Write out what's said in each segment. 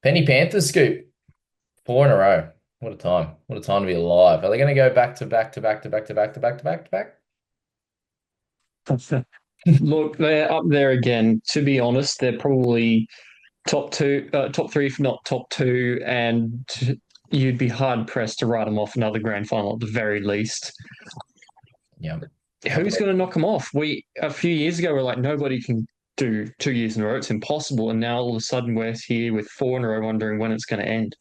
Penny Panthers scoop. Four in a row. What a time. What a time to be alive. Are they going to go back to back to back to back to back to back to back to back? Look, they're up there again. To be honest, they're probably top two, top three, if not top two, and you'd be hard pressed to write them off another grand final at the very least. Yeah. I Who's believe. going to knock them off? We a few years ago were like nobody can do 2 years in a row. It's impossible, and now all of a sudden we're here with four in a row, wondering when it's going to end.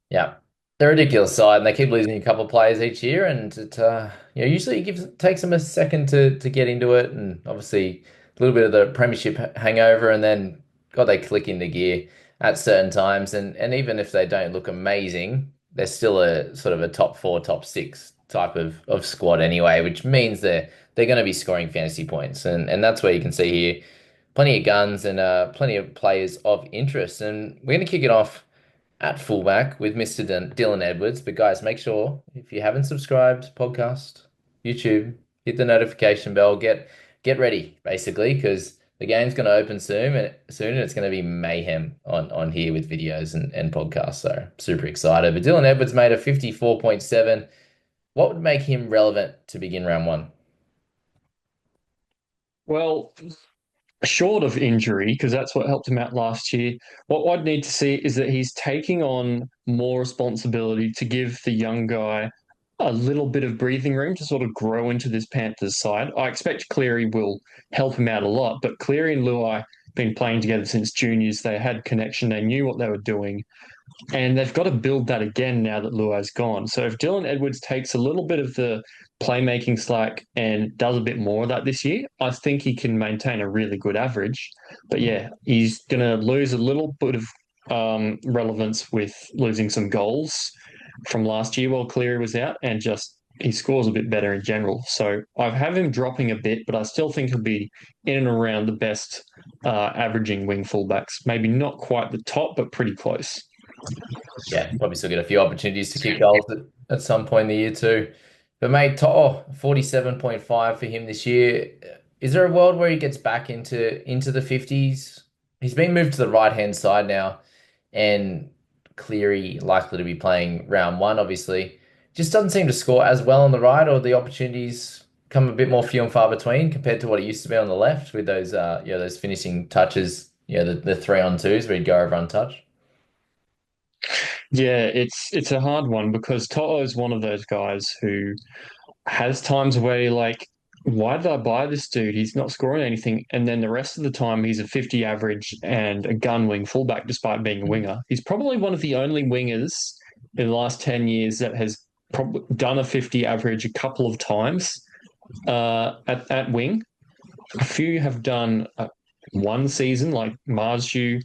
Yeah. They're a ridiculous side and they keep losing a couple of players each year and usually it takes them a second to get into it and obviously a little bit of the premiership hangover and then God they click into gear at certain times and even if they don't look amazing, they're still a sort of a top four, top six type of squad anyway, which means they're going to be scoring fantasy points and that's where you can see here plenty of guns and plenty of players of interest and we're going to kick it off at fullback with Mr. Dylan Edwards. But guys, make sure if you haven't subscribed, podcast, YouTube, hit the notification bell. Get ready, basically, because the game's going to open soon, and it's going to be mayhem on here with videos and podcasts. So super excited. But Dylan Edwards made a 54.7. What would make him relevant to begin round one? Well, short of injury, because that's what helped him out last year, what I'd need to see is that he's taking on more responsibility to give the young guy a little bit of breathing room to sort of grow into this Panthers side. I expect Cleary will help him out a lot, but Cleary and Luai been playing together since juniors. They had connection, they knew what they were doing. And they've got to build that again now that Luai's gone. So if Dylan Edwards takes a little bit of the playmaking slack and does a bit more of that this year, I think he can maintain a really good average. But yeah, he's going to lose a little bit of relevance with losing some goals from last year while Cleary was out, and just he scores a bit better in general. So I have him dropping a bit, but I still think he'll be in and around the best averaging wing fullbacks. Maybe not quite the top, but pretty close. Yeah, probably still get a few opportunities to kick goals at some point in the year too. But mate, 47.5 for him this year. Is there a world where he gets back into the 50s? He's been moved to the right-hand side now, and Cleary likely to be playing round one, obviously. Just doesn't seem to score as well on the right, or the opportunities come a bit more few and far between compared to what it used to be on the left with those those finishing touches, the 3-on-2s where he'd go over untouched. Yeah, it's a hard one because Toto is one of those guys who has times where you're like, why did I buy this dude? He's not scoring anything. And then the rest of the time, he's a 50 average and a gun wing fullback, despite being a winger. He's probably one of the only wingers in the last 10 years that has probably done a 50 average a couple of times at wing. A few have done one season, like Marshu.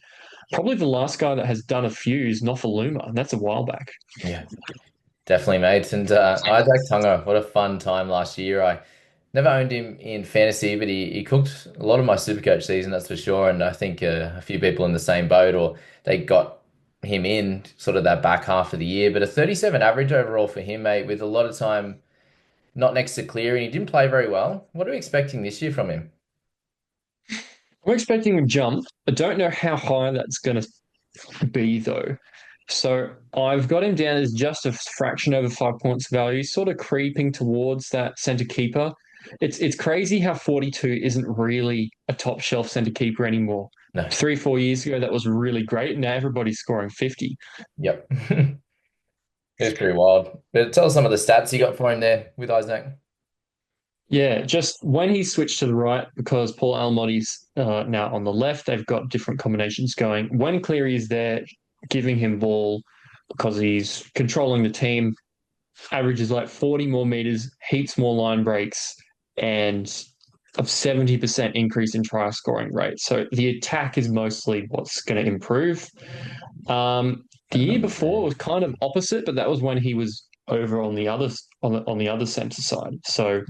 Probably the last guy that has done a few is Nofaluma, and that's a while back. Yeah. Definitely, mate. And Isaac Tunga, what a fun time last year. I never owned him in fantasy, but he cooked a lot of my Supercoach season, that's for sure. And I think a few people in the same boat, or they got him in sort of that back half of the year. But a 37 average overall for him, mate, with a lot of time not next to Cleary, and he didn't play very well. What are we expecting this year from him? I'm expecting a jump. I don't know how high that's going to be, though. So I've got him down as just a fraction over 5 points value, sort of creeping towards that centre keeper. It's crazy how 42 isn't really a top shelf centre keeper anymore. No. 3, 4 years ago, that was really great. Now everybody's scoring 50. Yep. It's pretty wild. But tell us some of the stats you got for him there with Isaac. Yeah, just when he switched to the right, because Paul Almotti's now on the left, they've got different combinations going. When Cleary is there, giving him ball because he's controlling the team, averages like 40 more meters, heaps more line breaks, and a 70% increase in try scoring rate. So the attack is mostly what's going to improve. The At year number before 10. was kind of opposite, but that was when he was over on the other center side. So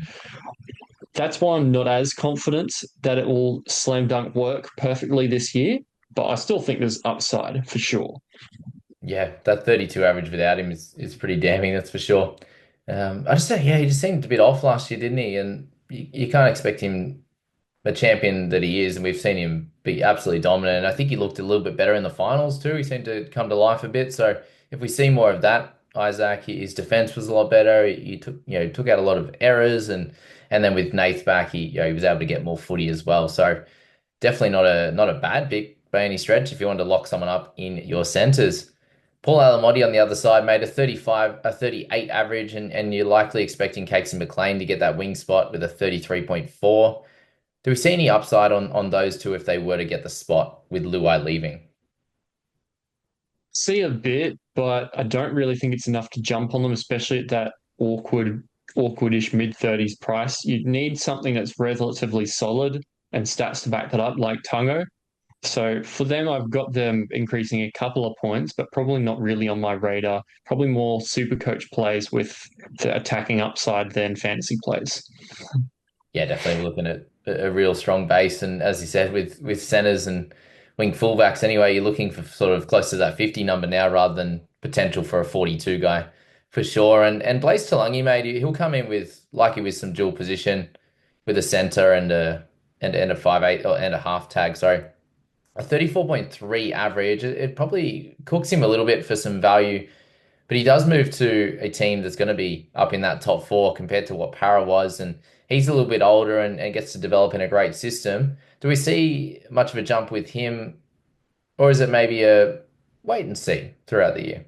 that's why I'm not as confident that it will slam dunk work perfectly this year, but I still think there's upside for sure. Yeah, that 32 average without him is pretty damning, that's for sure. I just say, yeah, he just seemed a bit off last year, didn't he? And you can't expect him. the champion that he is, and we've seen him be absolutely dominant. And I think he looked a little bit better in the finals too. He seemed to come to life a bit. So if we see more of that, Isaac, his defense was a lot better. He took, took out a lot of errors, and then with Nath back, he was able to get more footy as well. So definitely not a bad pick by any stretch if you wanted to lock someone up in your centers. Paul Alamotti on the other side made a 38 average, and you're likely expecting Cakes and McLean to get that wing spot with a 33.4. Do we see any upside on those two if they were to get the spot with Luai leaving? See a bit, but I don't really think it's enough to jump on them, especially at that awkwardish mid-30s price. You'd need something that's relatively solid and stats to back that up, like Tungo. So for them, I've got them increasing a couple of points, but probably not really on my radar. Probably more super coach plays with the attacking upside than fantasy plays. Yeah, definitely looking at a real strong base, and as you said, with centers and wing fullbacks anyway, you're looking for sort of close to that 50 number now rather than potential for a 42 guy for sure. And Blaze Talangi, mate, he'll come in with likely with some dual position with a center and a 5'8" and a half tag. Sorry, a 34.3 average. It probably cooks him a little bit for some value, but he does move to a team that's going to be up in that top four compared to what Para was. And he's a little bit older and gets to develop in a great system. Do we see much of a jump with him, or is it maybe a wait and see throughout the year?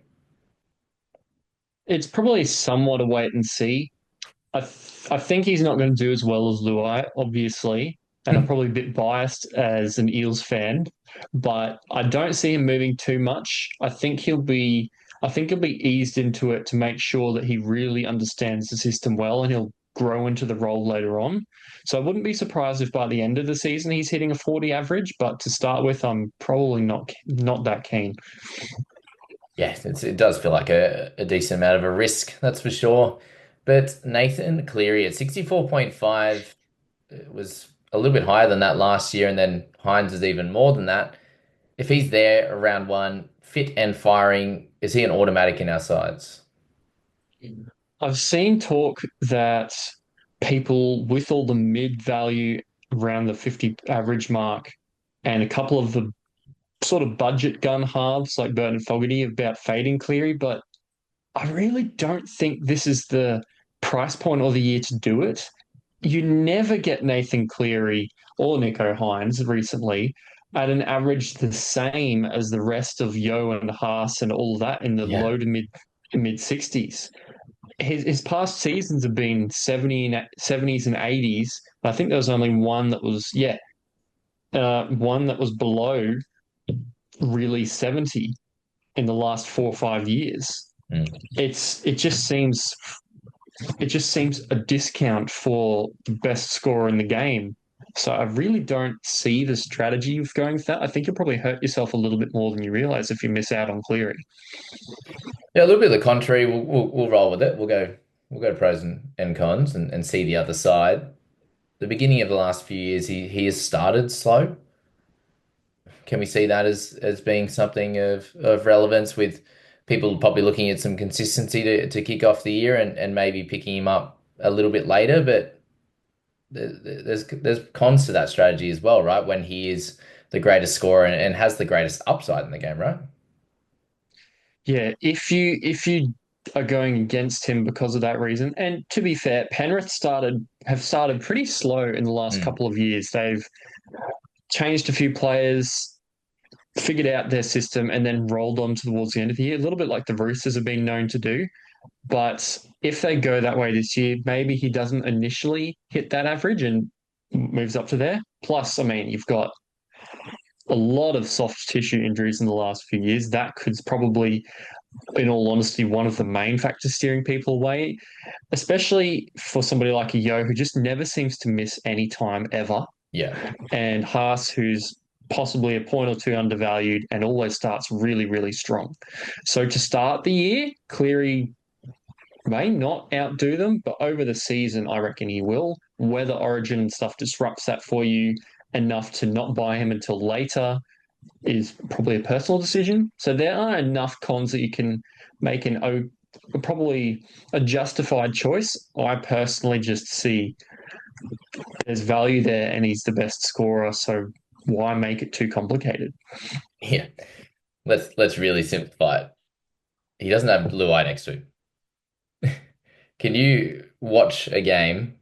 It's probably somewhat a wait and see. I think he's not going to do as well as Luai, obviously, and I'm probably a bit biased as an Eels fan, but I don't see him moving too much. I think he'll be eased into it to make sure that he really understands the system well, and he'll grow into the role later on. So I wouldn't be surprised if by the end of the season he's hitting a 40 average, but to start with, I'm probably not that keen. Yeah, it does feel like a decent amount of a risk, that's for sure. But Nathan Cleary at 64.5 was a little bit higher than that last year, and then Hines is even more than that. If he's there around one, fit and firing, is he an automatic in our sides? I've seen talk that people with all the mid value around the 50 average mark and a couple of the sort of budget gun halves like Burton and Fogarty about fading Cleary, but I really don't think this is the price point or the year to do it. You never get Nathan Cleary or Nico Hines recently at an average the same as the rest of Yo and Haas and all of that in the Yeah. low to mid 60s. His past seasons have been 70s and 80s. I think there was only one that was one that was below really 70 in the last 4 or 5 years. Mm. It just seems a discount for the best scorer in the game. So I really don't see the strategy of going for that. I think you'll probably hurt yourself a little bit more than you realize if you miss out on Cleary. Yeah, a little bit of the contrary. We'll roll with it. We'll go pros and cons and see the other side. The beginning of the last few years, he has started slow. Can we see that as being something of relevance with people probably looking at some consistency to kick off the year and maybe picking him up a little bit later? But there's cons to that strategy as well, right? When he is the greatest scorer and has the greatest upside in the game, right? Yeah, if you are going against him because of that reason, and to be fair, Penrith have started pretty slow in the last Mm. couple of years. They've changed a few players, figured out their system, and then rolled on towards the end of the year, a little bit like the Roosters have been known to do. But if they go that way this year, maybe he doesn't initially hit that average and moves up to there. Plus, I mean, you've got a lot of soft tissue injuries in the last few years. That could probably, in all honesty, one of the main factors steering people away, especially for somebody like a Yo who just never seems to miss any time ever, Yeah. and Haas, who's possibly a point or two undervalued and always starts really, really strong. So to start the year, Cleary may not outdo them, but over the season, I reckon he will. Whether Origin and stuff disrupts that for you enough to not buy him until later is probably a personal decision. So there are enough cons that you can make probably a justified choice. I personally just see There's value there, and he's the best scorer. So why make it too complicated? Yeah. Let's really simplify it. He doesn't have blue eye next to him. Can you watch a game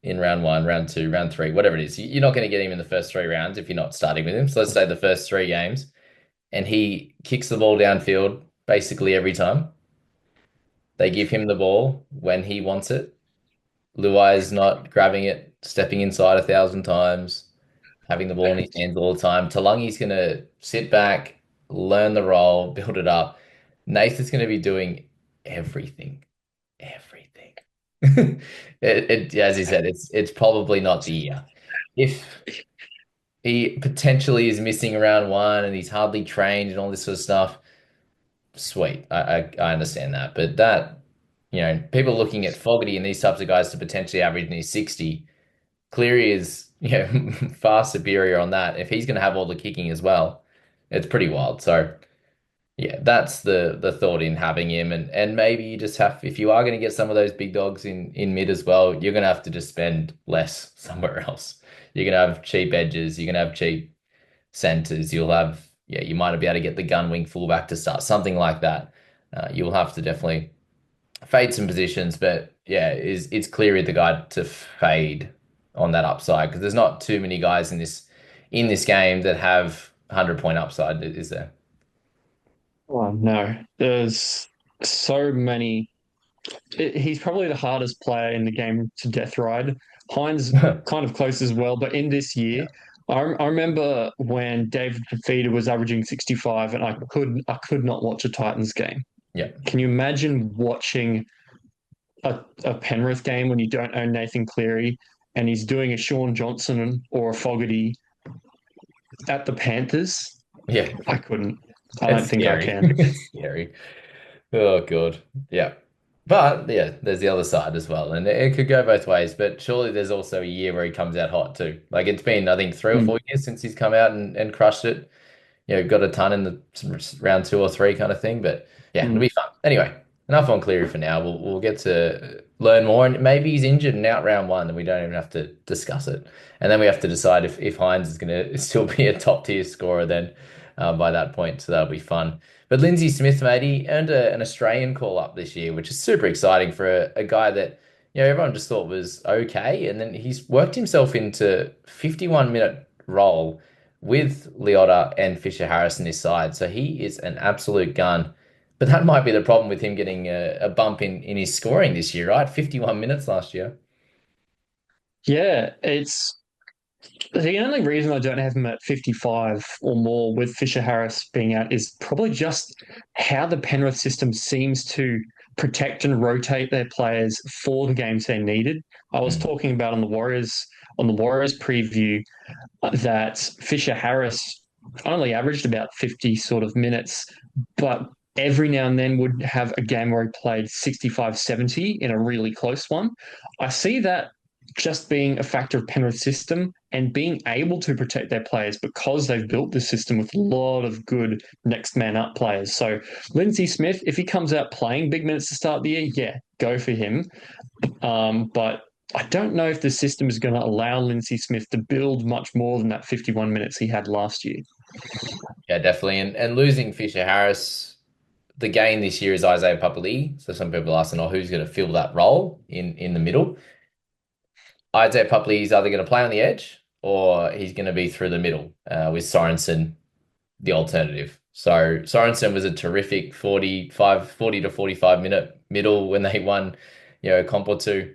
in round one, round two, round three, whatever it is? You're not going to get him in the first three rounds if you're not starting with him. So let's say the first three games, and he kicks the ball downfield basically every time. They give him the ball when he wants it. Luai's not grabbing it, stepping inside 1,000 times, having the ball in his hands all the time. Talangi's going to sit back, learn the role, build it up. Nathan's going to be doing everything, everything. As he said, it's probably not the year. If he potentially is missing round one and he's hardly trained and all this sort of stuff, sweet. I understand that. But that, people looking at Fogarty and these types of guys to potentially average near 60, Cleary is, far superior on that. If he's going to have all the kicking as well, it's pretty wild. So, yeah, that's the thought in having him. And maybe you just have, if you are going to get some of those big dogs in mid as well, you're going to have to just spend less somewhere else. You're going to have cheap edges. You're going to have cheap centers. You'll have, yeah, you might be able to get the gun wing fullback to start, something like that. You'll have to definitely fade some positions, but yeah, it's clearly the guy to fade on that upside because there's not too many guys in this game that have 100-point upside, is there? Oh no, there's so many. He's probably the hardest player in the game to death ride. Hines kind of close as well, but in this year, Yeah, I remember when David Fifita was averaging 65, and I could not watch a Titans game. yeah, Can you imagine watching a Penrith game when you don't own Nathan Cleary and he's doing a Sean Johnson or a Fogarty at the Panthers? yeah. I couldn't. I don't It's think I scary. can. It's scary. Oh God. Yeah. But yeah, there's the other side as well. And it could go both ways. But surely there's also a year where he comes out hot too. Like it's been, I think, 3 or 4 years since he's come out and crushed it. Got a ton in the round two or three kind of thing. But yeah, it'll Mm. be fun. Anyway, enough on Cleary for now. We'll get to learn more. And maybe he's injured and out round one, and we don't even have to discuss it. And then we have to decide if Hines is going to still be a top tier scorer then by that point. So that'll be fun. But Lindsay Smith, mate, he earned an Australian call up this year, which is super exciting for a guy that everyone just thought was okay, and then he's worked himself into 51-minute role with Leota and Fisher Harris in his side. So he is an absolute gun. But that might be the problem with him getting a bump in his scoring this year, right? 51 minutes last year. Yeah, it's the only reason I don't have him at 55 or more with Fisher Harris being out is probably just how the Penrith system seems to protect and rotate their players for the games they needed. I was Mm. talking about on the Warriors preview that Fisher Harris only averaged about 50 sort of minutes, but every now and then would have a game where he played 65, 70 in a really close one. I see that just being a factor of Penrith's system and being able to protect their players because they've built this system with a lot of good next man up players. So Lindsay Smith, if he comes out playing big minutes to start the year, yeah, go for him. But I don't know if the system is going to allow Lindsay Smith to build much more than that 51 minutes he had last year. Yeah, definitely. And losing Fisher Harris, the gain this year is Isaiah Papali'i. So some people asking, oh, who's going to fill that role in the middle? Isaiah Papali'i is either going to play on the edge or he's going to be through the middle with Sorensen the alternative. So Sorensen was a terrific 40 to 45 minute middle when they won, a comp or two.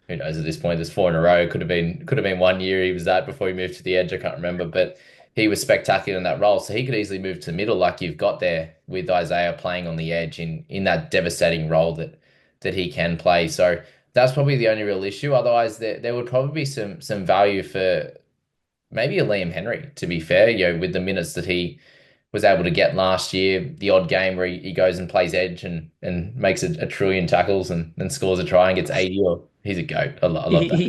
Who knows at this point? There's four in a row. Could have been 1 year he was that before he moved to the edge. I can't remember, but he was spectacular in that role. So he could easily move to the middle, like you've got there with Isaiah playing on the edge in that devastating role that he can play. So that's probably the only real issue. Otherwise, there would probably be some value for maybe a Liam Henry, to be fair, with the minutes that he was able to get last year, the odd game where he goes and plays edge and makes a trillion tackles and scores a try and gets 80, or he's a goat. I love He, that he,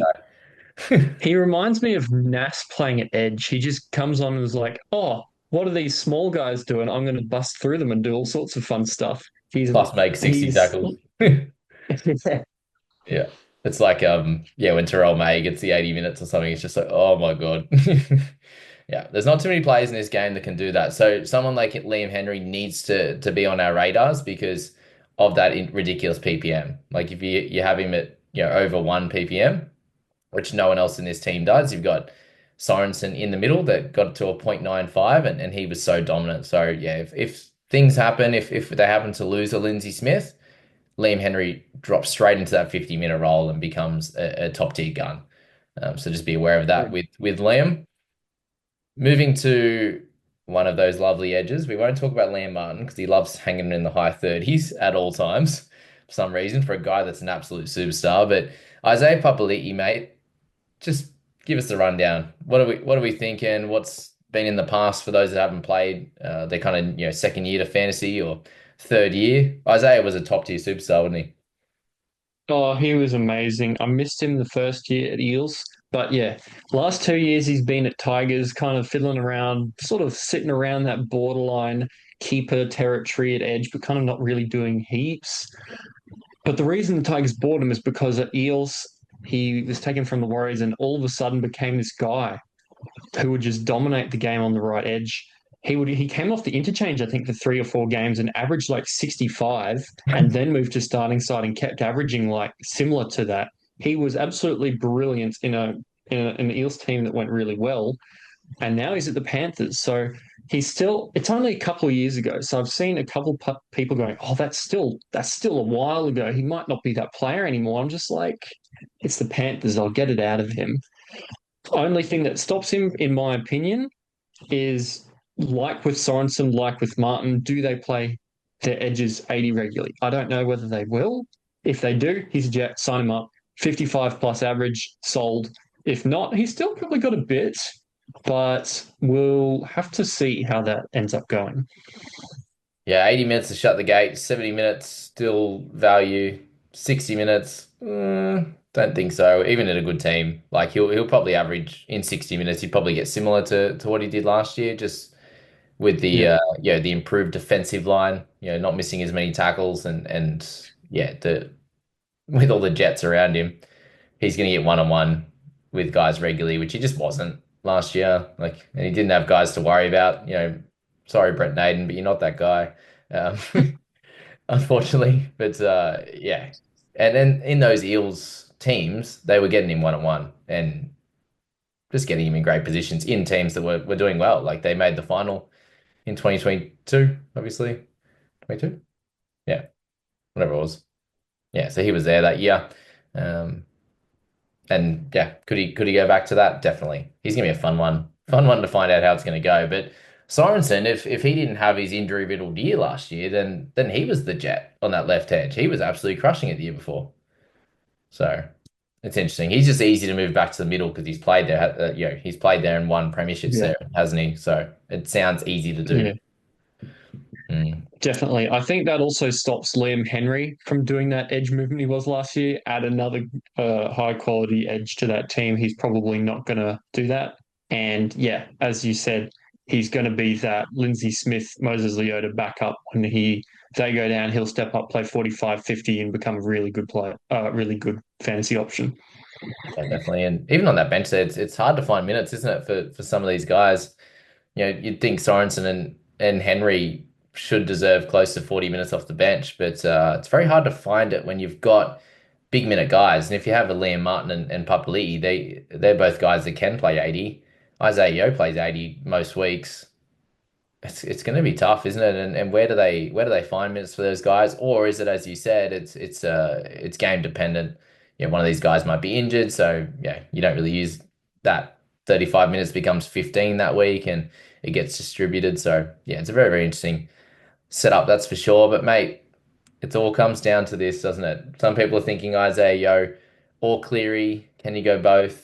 guy. he reminds me of Nas playing at edge. He just comes on and is like, oh, what are these small guys doing? I'm going to bust through them and do all sorts of fun stuff. He's Plus make 60 he's tackles. Yeah. It's like yeah, when Terrell May gets the 80 minutes or something, it's just like, oh my God. Yeah, there's not too many players in this game that can do that. So someone like Liam Henry needs to be on our radars because of that ridiculous PPM. Like if you have him at over 1 ppm, which no one else in this team does. You've got Sorensen in the middle that got to a 0.95 and he was so dominant. So yeah, if things happen, if they happen to lose a Lindsay Smith, Liam Henry drops straight into that 50-minute role and becomes a top tier gun. So just be aware of that with Liam. Moving to one of those lovely edges, we won't talk about Liam Martin because he loves hanging in the high 30s at all times for some reason for a guy that's an absolute superstar. But Isaiah Papali'i, mate, just give us the rundown. What are we thinking? What's been in the past for those that haven't played? They're kind of second year to fantasy or third year. Isaiah was a top tier superstar, wasn't he? Oh, he was amazing. I missed him the first year at Eels. But yeah, last 2 years he's been at Tigers, kind of fiddling around, sort of sitting around that borderline keeper territory at edge, but kind of not really doing heaps. But the reason the Tigers bought him is because at Eels, he was taken from the Warriors and all of a sudden became this guy who would just dominate the game on the right edge. He came off the interchange, I think, for 3 or 4 games and averaged like 65, and then moved to starting side and kept averaging like similar to that. He was absolutely brilliant in an Eels team that went really well, and now he's at the Panthers. So he's still. It's only a couple of years ago, so I've seen a couple of people going, "Oh, that's still a while ago. He might not be that player anymore." I'm just like, it's the Panthers. I'll get it out of him. Only thing that stops him, in my opinion, is like with Sorensen, like with Martin, do they play their edges 80 regularly? I don't know whether they will. If they do, he's a jet, sign him up. 55 plus average, sold. If not, he's still probably got a bit, but we'll have to see how that ends up going. Yeah, 80 minutes to shut the gate, 70 minutes still value, 60 minutes, don't think so. Even in a good team, like he'll probably average in 60 minutes, he'd probably get similar to what he did last year, just with the Yeah, the improved defensive line, not missing as many tackles and yeah, the with all the Jets around him, he's gonna get one-on-one with guys regularly, which he just wasn't last year. Like, and he didn't have guys to worry about. Sorry, Brent Naden, but you're not that guy. Um, unfortunately. But yeah, and then in those Eels teams, they were getting him one-on-one and just getting him in great positions in teams that were doing well. Like they made the final in 2022, obviously. 22? Yeah, whatever it was. Yeah, so he was there that year. Um, and yeah, could he go back to that? Definitely. He's gonna be a fun one. Fun one to find out how it's gonna go. But Sorensen, if he didn't have his injury riddled year last year, then he was the jet on that left edge. He was absolutely crushing it the year before. So it's interesting. He's just easy to move back to the middle because he's played there. He's played there and won premierships yeah, there, hasn't he? So it sounds easy to do. yeah. Mm. Definitely. I think that also stops Liam Henry from doing that edge movement he was last year. Add another high quality edge to that team. He's probably not going to do that. And yeah, as you said, he's going to be that Lindsay Smith, Moses Leota backup when they go down. He'll step up, play 45, 50, and become a really good player, really good fantasy option. Yeah, definitely. And even on that bench there, it's hard to find minutes, isn't it, for some of these guys? You'd think Sorensen and Henry should deserve close to 40 minutes off the bench, but it's very hard to find it when you've got big minute guys. And if you have a Liam Martin and Papali'i, they're both guys that can play 80. Isaiah Yeo plays 80 most weeks. It's going to be tough, isn't it? And where do they find minutes for those guys? Or is it, as you said, it's game dependent. One of these guys might be injured, so yeah, you don't really use that 35 minutes becomes 15 that week and it gets distributed. So yeah, it's a very, very interesting setup, that's for sure. But mate, it all comes down to this, doesn't it? Some people are thinking Isaiah Yo or Cleary. Can you go both?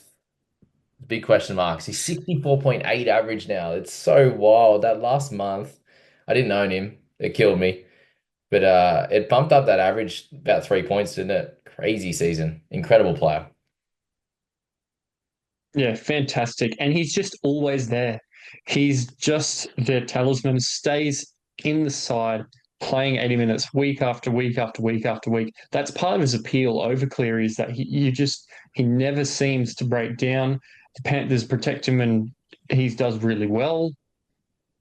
Big question marks. He's 64.8 average now. It's so wild. That last month, I didn't own him. It killed me. But it bumped up that average about 3 points, didn't it? Crazy season. Incredible player. Yeah, fantastic. And he's just always there. He's just their talisman, stays in the side, playing 80 minutes week after week after week after week. That's part of his appeal over Cleary is that he never seems to break down. The Panthers protect him and he does really well.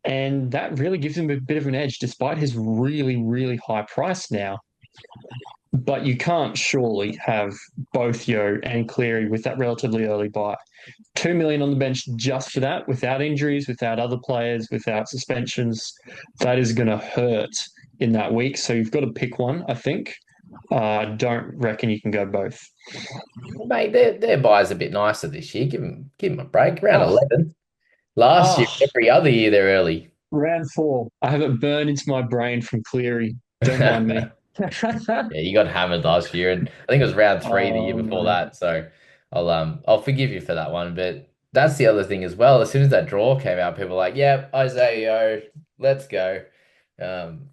And that really gives him a bit of an edge despite his really, really high price now. But you can't surely have both Yo and Cleary with that relatively early buy. 2 million on the bench just for that, without injuries, without other players, without suspensions. That is going to hurt in that week. So you've got to pick one, I think. I don't reckon you can go both. Mate, their buy's a bit nicer this year. Give them a break. Round Oh, 11. Last year, oh, every other year they're early. round four. I have it burned into my brain from Cleary. Don't mind me. Yeah, you got hammered last year, and I think it was round three the year Oh before no. that. So I'll forgive you for that one. But that's the other thing as well. As soon as that draw came out, people were like, "Yep, Isaiah, let's go." Um,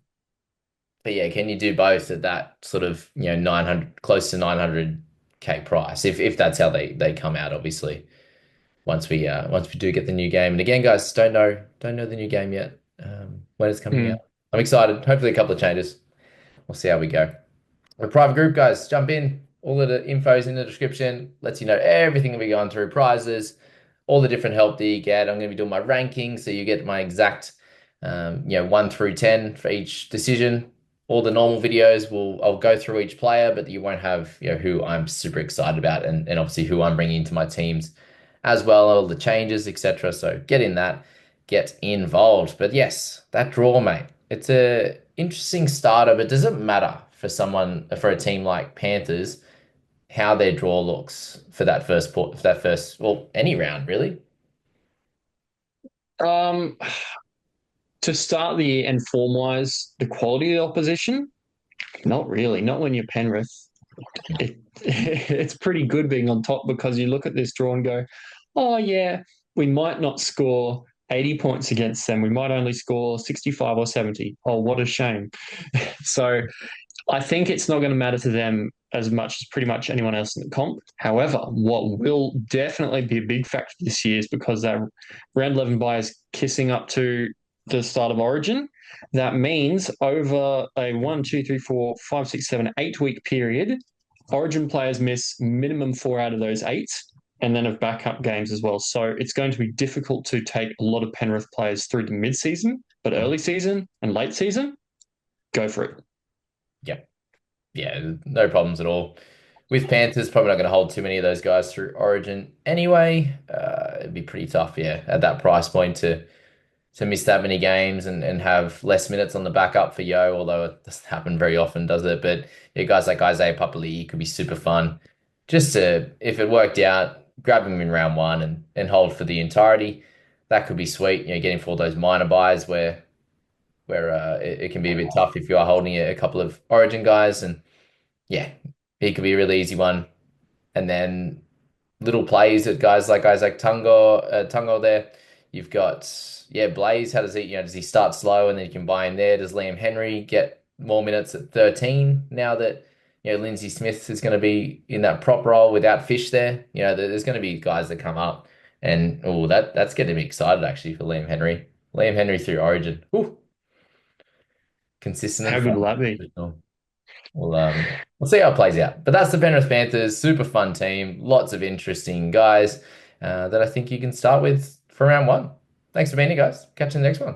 but yeah, can you do both at that sort of 900, close to 900K price? If that's how they come out, obviously. Once we do get the new game, and again, guys, don't know the new game yet. When it's coming out, Mm, I'm excited. Hopefully, a couple of changes. We'll see how we go. The private group, guys, jump in. All of the info's in the description. Lets you know everything that we going through, prizes, all the different help that you get. I'm going to be doing my ranking, so you get my exact, 1 through 10 for each decision. All the normal videos I'll go through each player, but you won't have who I'm super excited about, and obviously who I'm bringing into my teams as well, all the changes, etc. So get in that, get involved. But yes, that draw, mate. It's a interesting starter, but does it matter for a team like Panthers how their draw looks for that first, well, any round really? Um, to start the year and form wise, the quality of the opposition, not really. Not when you're Penrith. It's pretty good being on top because you look at this draw and go, oh, yeah, we might not score 80 points against them. We might only score 65 or 70. Oh, what a shame. So I think it's not going to matter to them as much as pretty much anyone else in the comp. However, what will definitely be a big factor this year is because that round 11 bye is kissing up to the start of Origin. That means over a 1, 2, 3, 4, 5, 6, 7, 8 week period, Origin players miss minimum 4 out of those 8 and then have backup games as well. So it's going to be difficult to take a lot of Penrith players through the mid season, but early season and late season, go for it. Yeah, yeah, no problems at all. With Panthers, probably not going to hold too many of those guys through Origin anyway. It'd be pretty tough, yeah, at that price point to miss that many games and have less minutes on the backup for Yo, although it doesn't happen very often, does it? But yeah, guys like Isaiah Papali'i could be super fun. Just to, if it worked out, grab him in round one and hold for the entirety. That could be sweet. Getting for all those minor buys where it can be a bit tough if you are holding a couple of Origin guys. And yeah, he could be a really easy one. And then little plays at guys like Tungo there. You've got Blaze. How does he does he start slow and then you can buy in there? Does Liam Henry get more minutes at 13 now that Lindsay Smith is going to be in that prop role without Fish there? There's going to be guys that come up, and that's getting me excited actually for Liam Henry. Liam Henry through Origin. Ooh, consistent and How good will fun. that be? We'll see how it plays out. But that's the Penrith Panthers, super fun team, lots of interesting guys that I think you can start with for round one. Thanks for being here, guys. Catch you in the next one.